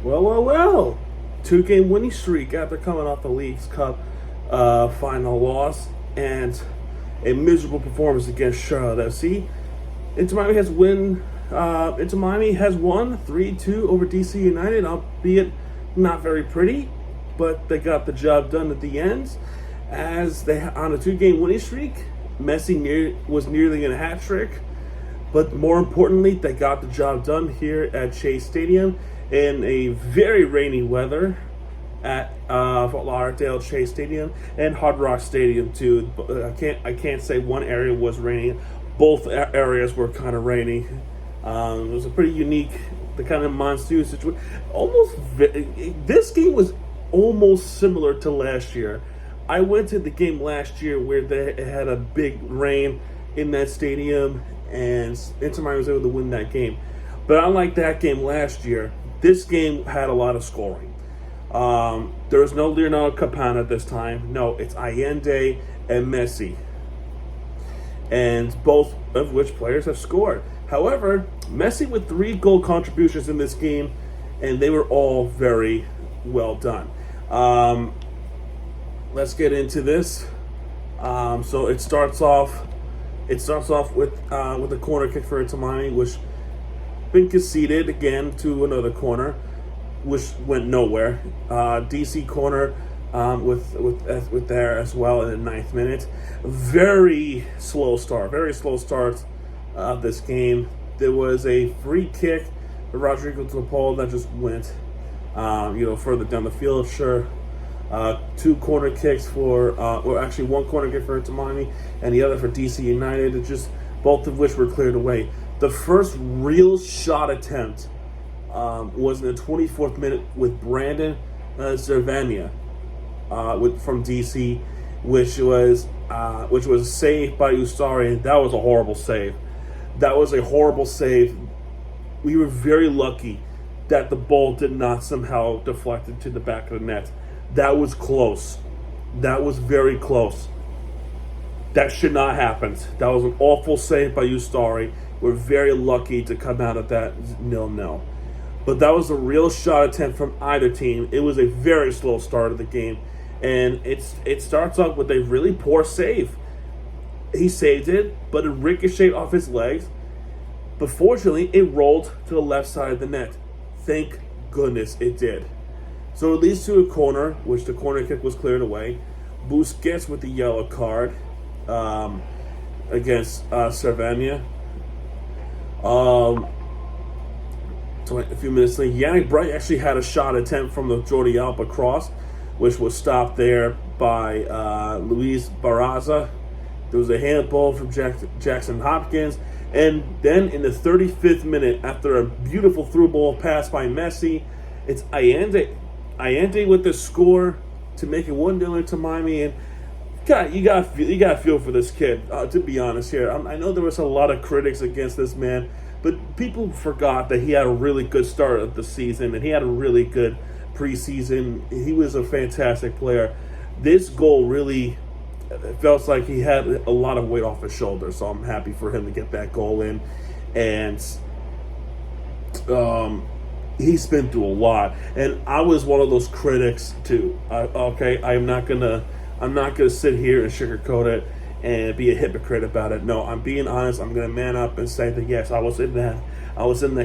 Well. 2-game winning streak after coming off the League's Cup final loss and a miserable performance against Charlotte FC. Inter Miami has won 3-2 over DC United, albeit not very pretty, but they got the job done at the end. As they on a 2-game winning streak, Messi was nearly in a hat trick. But more importantly, they got the job done here at Chase Stadium in a very rainy weather at Fort Lauderdale Chase Stadium and Hard Rock Stadium too. I can't say one area was raining. Both areas were kind of rainy. It was a pretty unique, the kind of monsoon situation. This game was almost similar to last year. I went to the game last year where they had a big rain in that stadium, and Inter Miami was able to win that game. But unlike that game last year, this game had a lot of scoring. There was no Leonardo Campana this time. No, it's Allende and Messi, and both of which players have scored. However, Messi with 3 goal contributions in this game, and they were all very well done. Let's get into this. So it starts off with a corner kick for Inter Miami, which been conceded again to another corner, which went nowhere. DC corner with there as well in the 9th minute. Very slow start of this game. There was a free kick for Rodrigo to the pole that just went further down the field. Sure. 2 corner kicks actually 1 corner kick for Inter Miami and the other for DC United, both of which were cleared away. The first real shot attempt was in the 24th minute with Brandon Zervania from DC, which was saved by Ustari. That was a horrible save. We were very lucky that the ball did not somehow deflect into the back of the net. That was close. That was very close. That should not happen. That was an awful save by Ustari. We're very lucky to come out of that 0-0. But that was a real shot attempt from either team. It was a very slow start of the game. And it starts off with a really poor save. He saved it, but it ricocheted off his legs. But fortunately, it rolled to the left side of the net. Thank goodness it did. So it leads to a corner, which the corner kick was cleared away. Busquets with the yellow card against Cervania. So a few minutes later, Yannick Bright actually had a shot attempt from the Jordi Alba cross, which was stopped there by Luis Barraza. There was a handball from Jackson Hopkins. And then in the 35th minute, after a beautiful through ball pass by Messi, it's Allende with the score to make it 1-0 to Miami. And you got to feel for this kid, to be honest here. I know there was a lot of critics against this man, but people forgot that he had a really good start of the season, and he had a really good preseason. He was a fantastic player. This goal really felt like he had a lot of weight off his shoulders, so I'm happy for him to get that goal in. And he's been through a lot, and I was one of those critics too. I'm not gonna sit here and sugarcoat it and be a hypocrite about it. No, I'm being honest. I'm gonna man up and say that yes, I was in that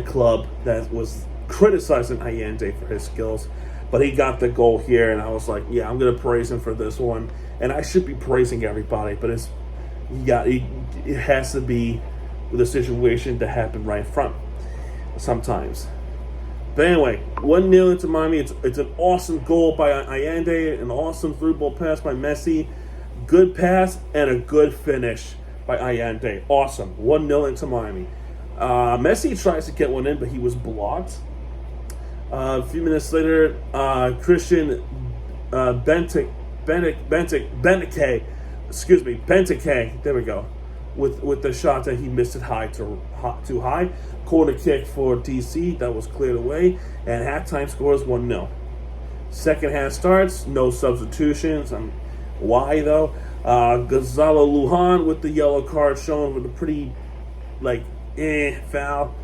club that was criticizing Allende for his skills, but he got the goal here, and I was like, yeah, I'm gonna praise him for this one, and I should be praising everybody, but it has to be the situation to happen right in front sometimes. But anyway, 1-0 to Miami. It's an awesome goal by Allende, an awesome through ball pass by Messi. Good pass and a good finish by Allende. Awesome. 1-0 into Miami. Messi tries to get one in, but he was blocked. A few minutes later, Christian Benteke, there we go, with the shot that he missed it too high. Corner kick for DC that was cleared away, and halftime scores 1-0. Second half starts, no substitutions. Why though? Gonzalo Lujan with the yellow card shown with a pretty foul.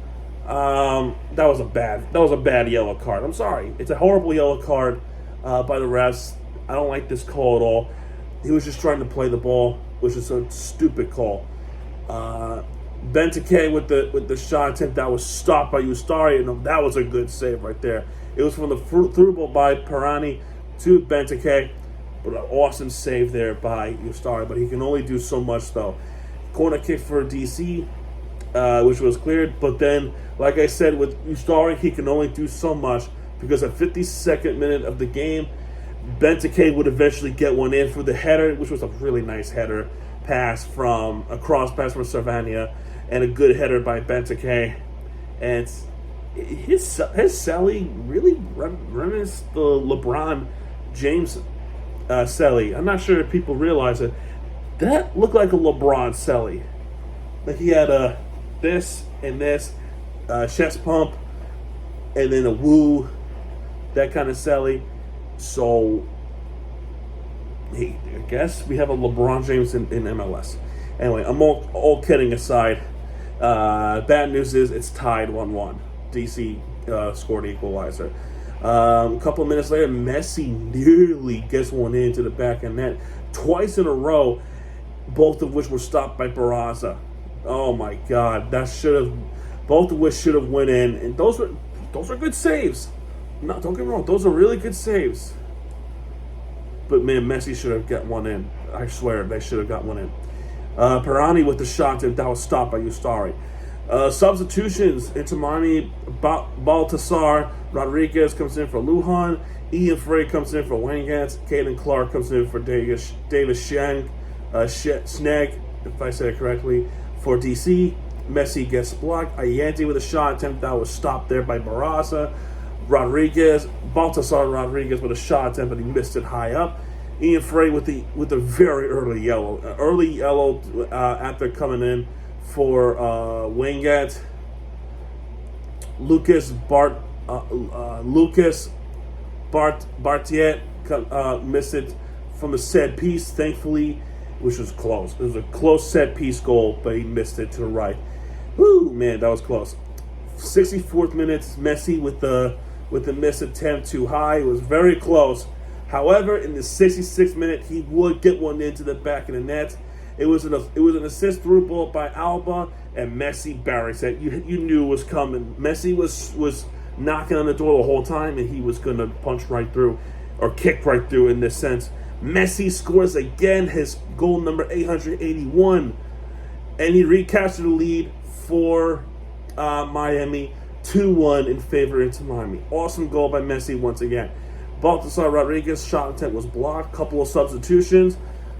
That was a bad yellow card. I'm sorry. It's a horrible yellow card by the refs. I don't like this call at all. He was just trying to play the ball, which is a stupid call. Benteke with the shot attempt that was stopped by Ustari, and that was a good save right there. It was from the through ball by Pirani to Benteke, but an awesome save there by Ustari. But he can only do so much though. Corner kick for DC, which was cleared, but then, like I said, with Ustari, he can only do so much because at 52nd minute of the game, Benteke would eventually get one in for the header, which was a really nice header pass from a cross pass from Servania, and a good header by Benteke. And his celly really reminisced the LeBron James celly. I'm not sure if people realize it. That looked like a LeBron celly. Like he had this and this chest pump, and then a woo, that kind of celly. So, hey, I guess we have a LeBron James in MLS. Anyway, I'm all kidding aside. Bad news is it's tied 1-1. DC scored equalizer. A couple of minutes later, Messi nearly gets one into the back of net. Twice in a row, both of which were stopped by Barraza. Oh my God, both of which should have went in. And those were good saves. No, don't get me wrong, those are really good saves. But man, Messi should have got one in. I swear, they should have got one in. Pirani with the shot that was stopped by Ustari. Substitutions into Miami. Baltasar Rodriguez comes in for Lujan. Ian Frey comes in for Wangatz. Caden Clark comes in for Davis Sneg, if I said it correctly, for DC. Messi gets blocked. Ayante with a shot attempt that was stopped there by Barraza. Baltasar Rodriguez with a shot attempt, but he missed it high up. Ian Frey with the very early yellow after coming in for Wangat. Lucas Bartiet missed it from a set piece, thankfully, which was close. It was a close set piece goal, but he missed it to the right. Woo, man, that was close. 64th minute, Messi with the miss attempt too high. It was very close. However, in the 66th minute, he would get one into the back of the net. It was an assist through ball by Alba, and Messi buries it. You knew it was coming. Messi was knocking on the door the whole time, and he was going to punch right through, or kick right through in this sense. Messi scores again, his goal number 881, and he recaptured the lead for Miami, 2-1 in favor into Miami. Awesome goal by Messi once again. Baltasar Rodriguez shot attempt was blocked. Couple of substitutions.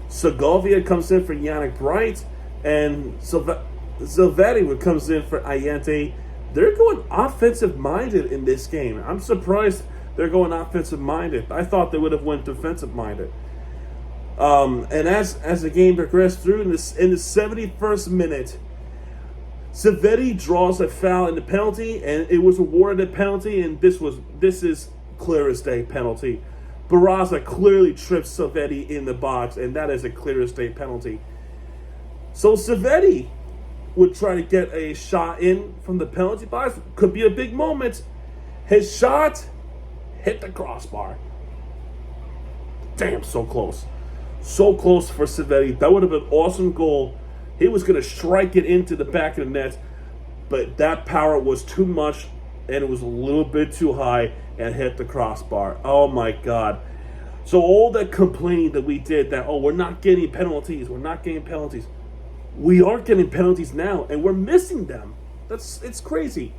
Segovia comes in for Yannick Bright, and Silvetti comes in for Ayante. They're going offensive-minded in this game. I'm surprised they're going offensive-minded. I thought they would have went defensive-minded. And as the game progressed through, in the 71st minute, Silvetti draws a foul in the penalty, and it was awarded a penalty, and this is clear as day penalty. Barraza clearly trips Silvetti in the box, and that is a clear as day penalty. So Silvetti would try to get a shot in from the penalty box. Could be a big moment. His shot hit the crossbar. Damn, so close. So close for Silvetti. That would have been an awesome goal. He was going to strike it into the back of the net, but that power was too much, and it was a little bit too high and hit the crossbar. Oh my God. So all that complaining that we did that, we're not getting penalties, we are getting penalties now, and we're missing them. It's crazy.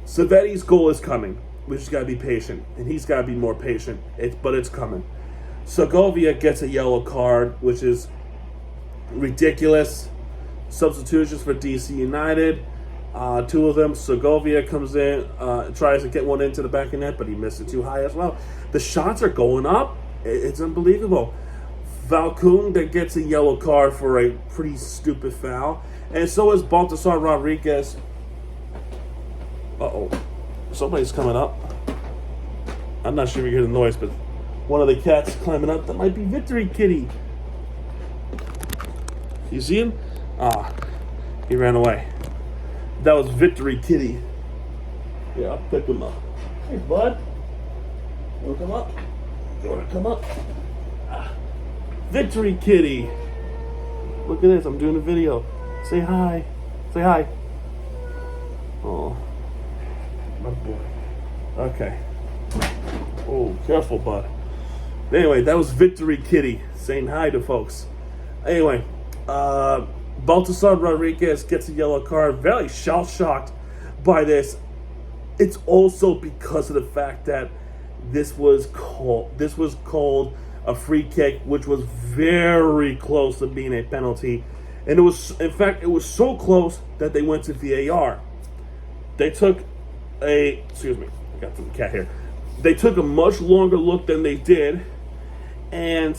Silvetti's goal is coming. We just got to be patient, and he's got to be more patient, but it's coming. Segovia gets a yellow card, which is ridiculous. Substitutions for DC United. Two of them. Segovia comes in, tries to get one into the back of net, but he missed it too high as well. The shots are going up. It's unbelievable. Valcoon that gets a yellow card for a pretty stupid foul. And so is Baltasar Rodriguez. Uh-oh. Somebody's coming up. I'm not sure if you hear the noise, but one of the cats climbing up. That might be Victory Kitty. You see him? He ran away. That was Victory Kitty. Yeah, I'll pick him up. Hey, bud. You wanna come up? You wanna come up? Victory Kitty. Look at this. I'm doing a video. Say hi. Say hi. Oh, my boy. Okay. Oh, careful, bud. Anyway, that was Victory Kitty saying hi to folks. Anyway, Baltasar Rodriguez gets a yellow card. Very shell-shocked by this. It's also because of the fact that this was called a free kick, which was very close to being a penalty. And it was, in fact, it was so close that they went to VAR. They took excuse me, I got some cat here. They took a much longer look than they did, and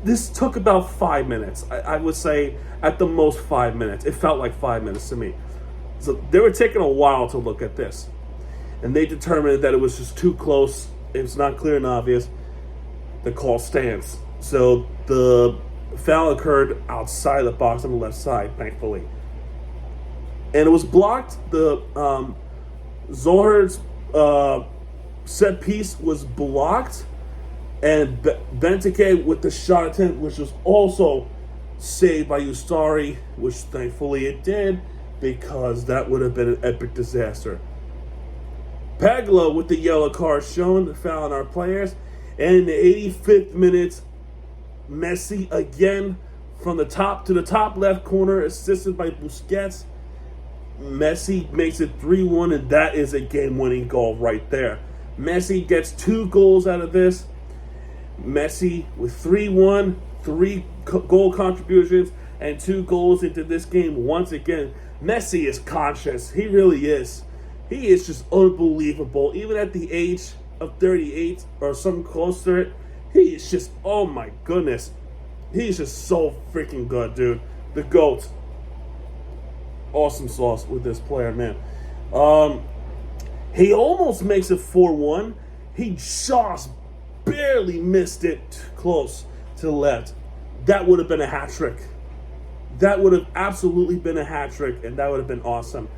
this took about 5 minutes. I would say at the most 5 minutes. It felt like 5 minutes to me. So they were taking a while to look at this, and they determined that it was just too close. It's not clear and obvious. The call stands. So the foul occurred outside the box on the left side, thankfully. And it was blocked. The Zohor's set piece was blocked. And Benteke with the shot attempt, which was also saved by Ustari, which thankfully it did, because that would have been an epic disaster. Paglo with the yellow card shown, the foul on our players. And in the 85th minute, MESSI again from the top to the top left corner, assisted by Busquets. MESSI makes it 3-1, and that is a game-winning goal right there. MESSI gets 2 goals out of this. MESSI with 3-1, 3 goal contributions, and 2 goals into this game. Once again, MESSI is conscious. He really is. He is just unbelievable. Even at the age of 38 or something close to it, he is just, oh my goodness. He's just so freaking good, dude. The GOAT. Awesome sauce with this player, man. He almost makes it 4-1. He just barely missed it close to the left. That would have been a hat trick. That would have absolutely been a hat trick, and that would have been awesome.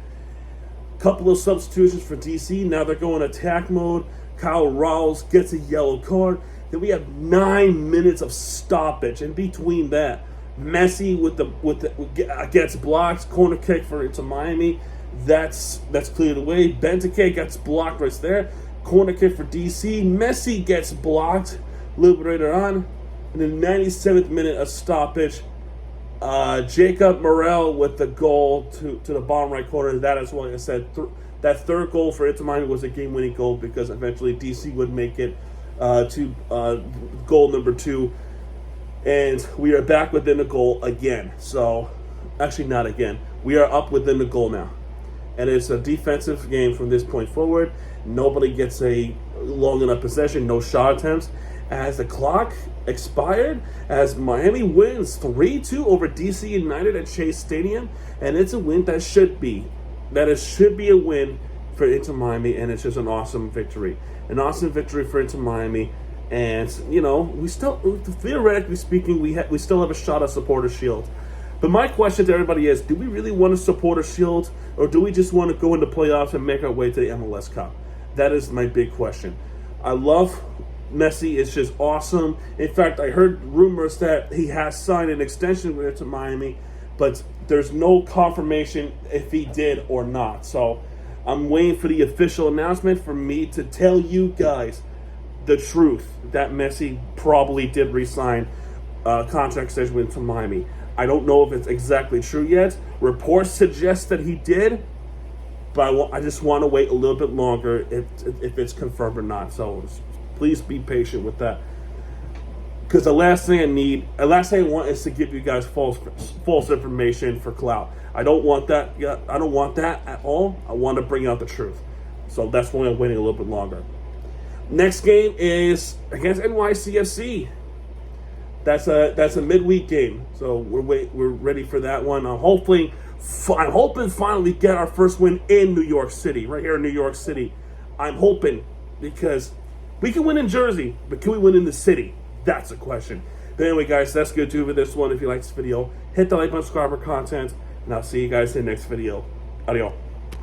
Couple of substitutions for DC. Now they're going attack mode. Kyle Rawls gets a yellow card. Then we have 9 minutes of stoppage. In between that, MESSI gets blocked. Corner kick for Inter Miami. That's cleared away. Benteke gets blocked right there. Corner kick for DC. MESSI gets blocked a little bit later on. In the 97th minute of stoppage, Jacob Morel with the goal to the bottom right corner. That is what I said. That third goal for Inter Miami was a game-winning goal, because eventually DC would make it to goal number 2. And we are back within the goal again. So, actually not again. We are up within the goal now. And it's a defensive game from this point forward. Nobody gets a long enough possession. No shot attempts. As the clock expired, as Miami wins 3-2 over DC United at Chase Stadium. And it's a win that should be a win for Inter Miami, and it's just an awesome victory. An awesome victory for Inter Miami. And, you know, we still, theoretically speaking, we still have a shot at Supporter Shield. But my question to everybody is, do we really want a Supporter Shield, or do we just want to go into playoffs and make our way to the MLS Cup? That is my big question. I love MESSI. It's just awesome. In fact, I heard rumors that he has signed an extension with Inter Miami, but there's no confirmation if he did or not. So I'm waiting for the official announcement for me to tell you guys the truth that MESSI probably did re-sign contract extension with Inter Miami. I don't know if it's exactly true yet. Reports suggest that he did, but I just want to wait a little bit longer if it's confirmed or not. So please be patient with that. Because the last thing I want is to give you guys false information for clout. I don't want that. I don't want that at all. I want to bring out the truth. So that's why I'm waiting a little bit longer. Next game is against NYCFC. That's a midweek game. So we're ready for that one. I'm hoping finally get our first win in New York City, right here in New York City. I'm hoping, because we can win in Jersey, but can we win in the city? That's the question. But anyway, guys, that's good too for this one. If you like this video, hit the like button, subscribe for content, and I'll see you guys in the next video. Adios.